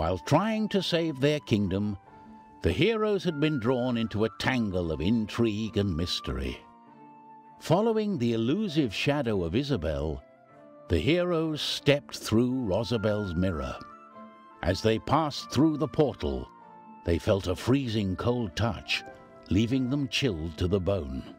While trying to save their kingdom, the heroes had been drawn into a tangle of intrigue and mystery. Following the elusive shadow of Isabel, the heroes stepped through Rosabel's mirror. As they passed through the portal, they felt a freezing cold touch, leaving them chilled to the bone.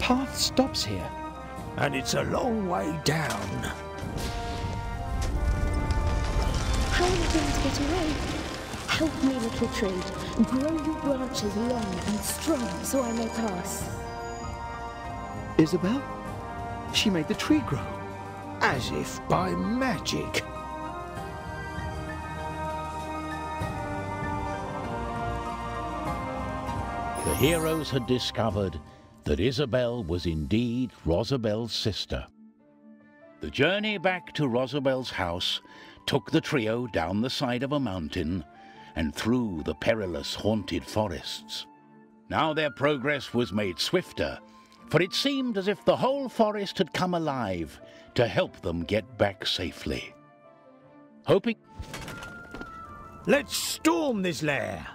path stops here. And it's a long way down. How are you going to get away? Help me, little tree. Grow your branches long and strong so I may pass. Isabel? She made the tree grow. As if by magic. The heroes had discovered that Isabel was indeed Rosabel's sister. The journey back to Rosabel's house took the trio down the side of a mountain and through the perilous haunted forests. Now their progress was made swifter, for it seemed as if the whole forest had come alive to help them get back safely. Hoping... Let's storm this lair.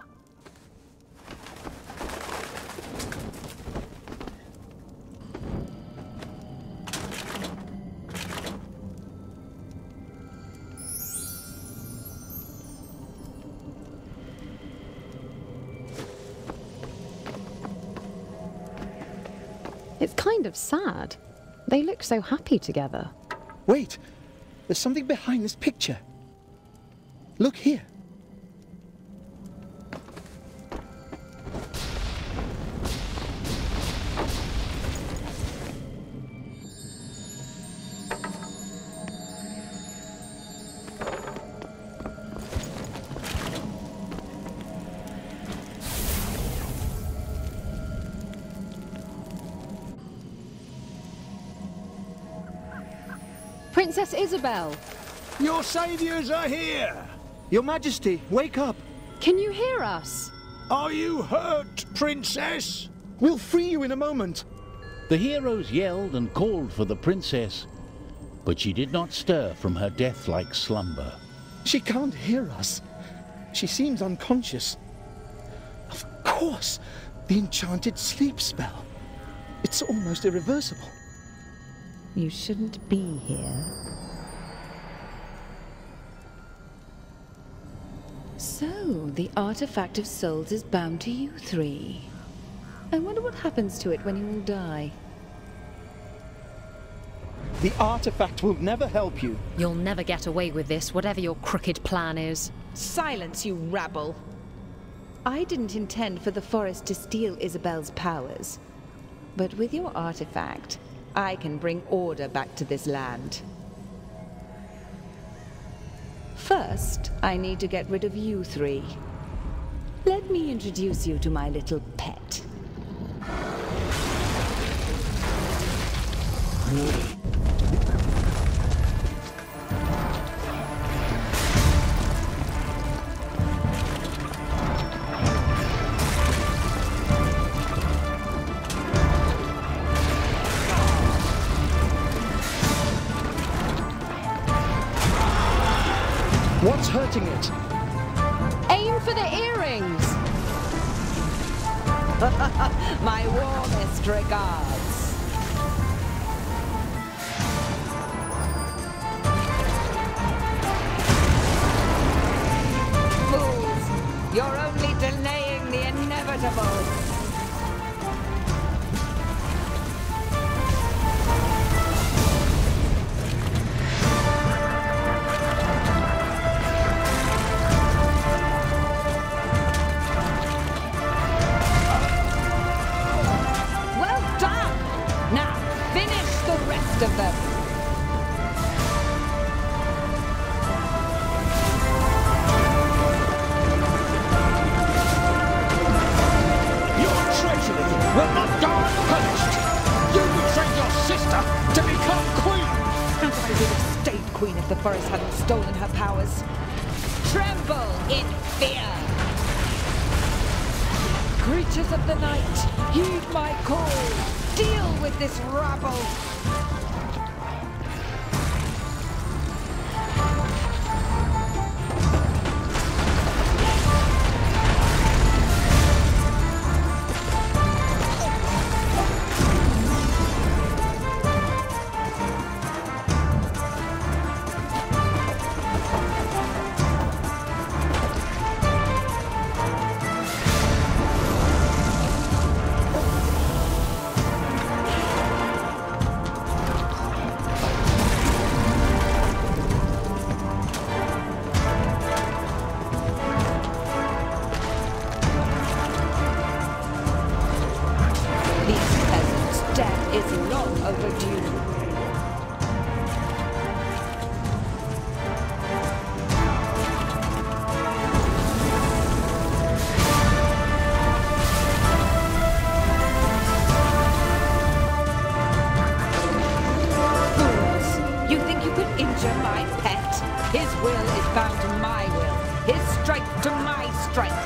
It's kind of sad. They look so happy together. Wait, there's something behind this picture. Look here. Princess Isabel! Your saviors are here! Your Majesty, wake up! Can you hear us? Are you hurt, Princess? We'll free you in a moment. The heroes yelled and called for the princess, but she did not stir from her death-like slumber. She can't hear us. She seems unconscious. Of course, the enchanted sleep spell. It's almost irreversible. You shouldn't be here. So, the artifact of souls is bound to you three. I wonder what happens to it when you all die. The artifact will never help you. You'll never get away with this, whatever your crooked plan is. Silence, you rabble! I didn't intend for the forest to steal Isabel's powers. But with your artifact, I can bring order back to this land. First, I need to get rid of you three. Let me introduce you to my little pet. What's hurting it? Aim for the earrings! My warmest regards. Fools, you're only delaying the inevitable. Of them. Your treachery will not go unpunished! You betrayed your sister to become queen! And I would have stayed queen if the forest hadn't stolen her powers. Tremble in fear! Creatures of the night, heed my call! Deal with this rabble! bound to my will, his strength to my strength.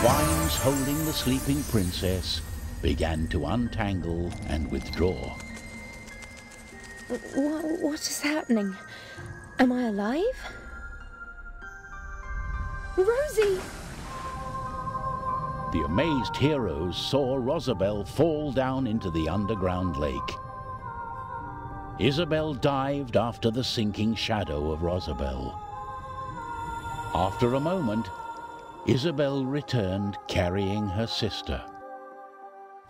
Vines holding the sleeping princess began to untangle and withdraw. What is happening? Am I alive? Rosie! The amazed heroes saw Rosabelle fall down into the underground lake. Isabel dived after the sinking shadow of Rosabelle. After a moment, Isabel returned carrying her sister.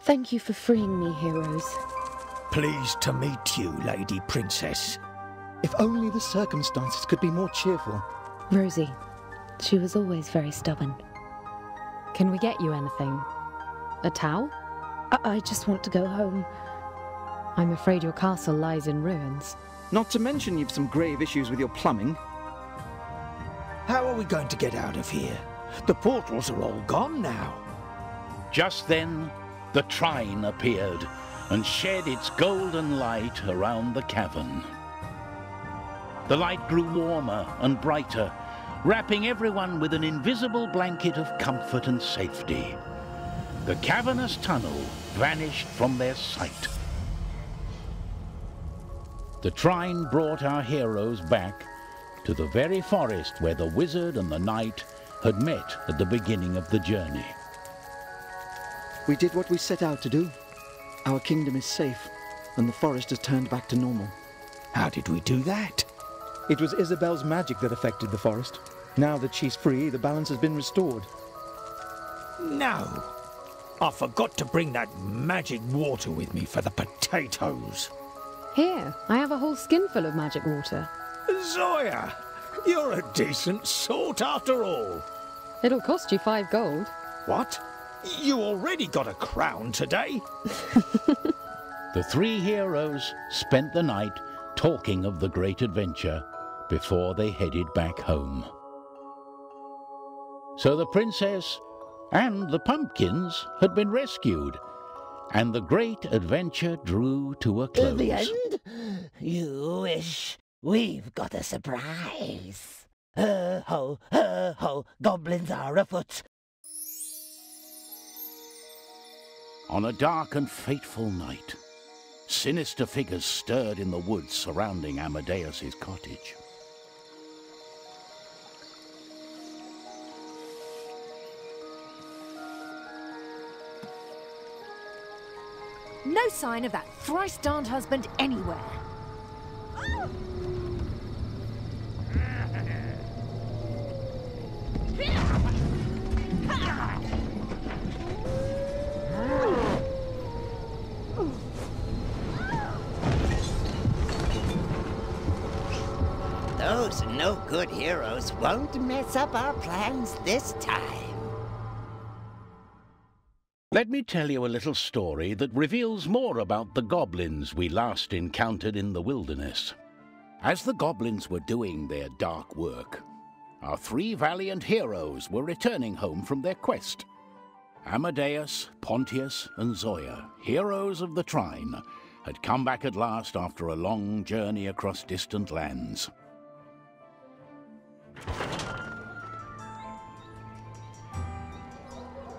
Thank you for freeing me, heroes. Pleased to meet you, Lady Princess. If only the circumstances could be more cheerful. Rosie, she was always very stubborn. Can we get you anything? A towel? I just want to go home. I'm afraid your castle lies in ruins. Not to mention you've some grave issues with your plumbing. How are we going to get out of here? The portals are all gone now. Just then, the trine appeared and shed its golden light around the cavern. The light grew warmer and brighter, wrapping everyone with an invisible blanket of comfort and safety. The cavernous tunnel vanished from their sight. The trine brought our heroes back to the very forest where the wizard and the knight had met at the beginning of the journey. We did what we set out to do. Our kingdom is safe, and the forest has turned back to normal. How did we do that? It was Isabel's magic that affected the forest. Now that she's free, the balance has been restored. No. I forgot to bring that magic water with me for the potatoes. Here, I have a whole skinful of magic water. Zoya, you're a decent sort after all. It'll cost you 5 gold. What? You already got a crown today? The three heroes spent the night talking of the great adventure before they headed back home. So the princess and the pumpkins had been rescued, and the great adventure drew to a close. The end? You wish. We've got a surprise. Ho, goblins are afoot. On a dark and fateful night, sinister figures stirred in the woods surrounding Amadeus's cottage. No sign of that thrice-darned husband anywhere. Those no-good heroes won't mess up our plans this time. Let me tell you a little story that reveals more about the goblins we last encountered in the wilderness. As the goblins were doing their dark work, our three valiant heroes were returning home from their quest. Amadeus, Pontius, and Zoya, heroes of the Trine, had come back at last after a long journey across distant lands.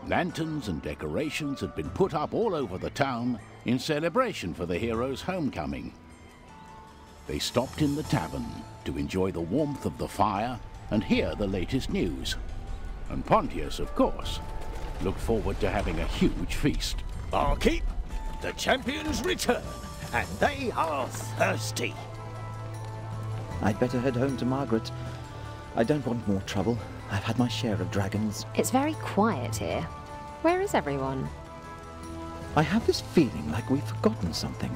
Lanterns and decorations had been put up all over the town in celebration for the heroes' homecoming. They stopped in the tavern to enjoy the warmth of the fire and hear the latest news. And Pontius, of course, looked forward to having a huge feast. Barkeep, the champions return, and they are thirsty. I'd better head home to Margaret. I don't want more trouble. I've had my share of dragons. It's very quiet here. Where is everyone? I have this feeling like we've forgotten something.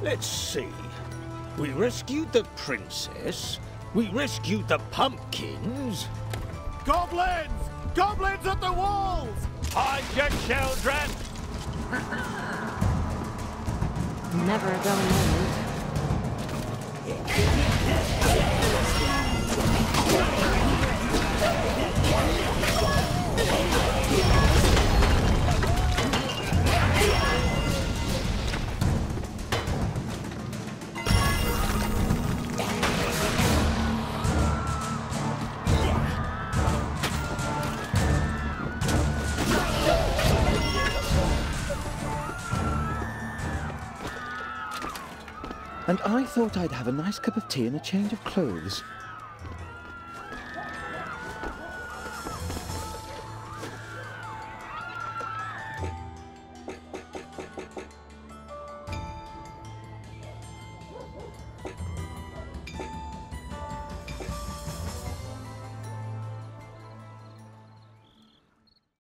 Let's see. We rescued the princess. We rescued the pumpkins. Goblins! Goblins at the walls! Hide your children! Never a dull moment. And I thought I'd have a nice cup of tea and a change of clothes.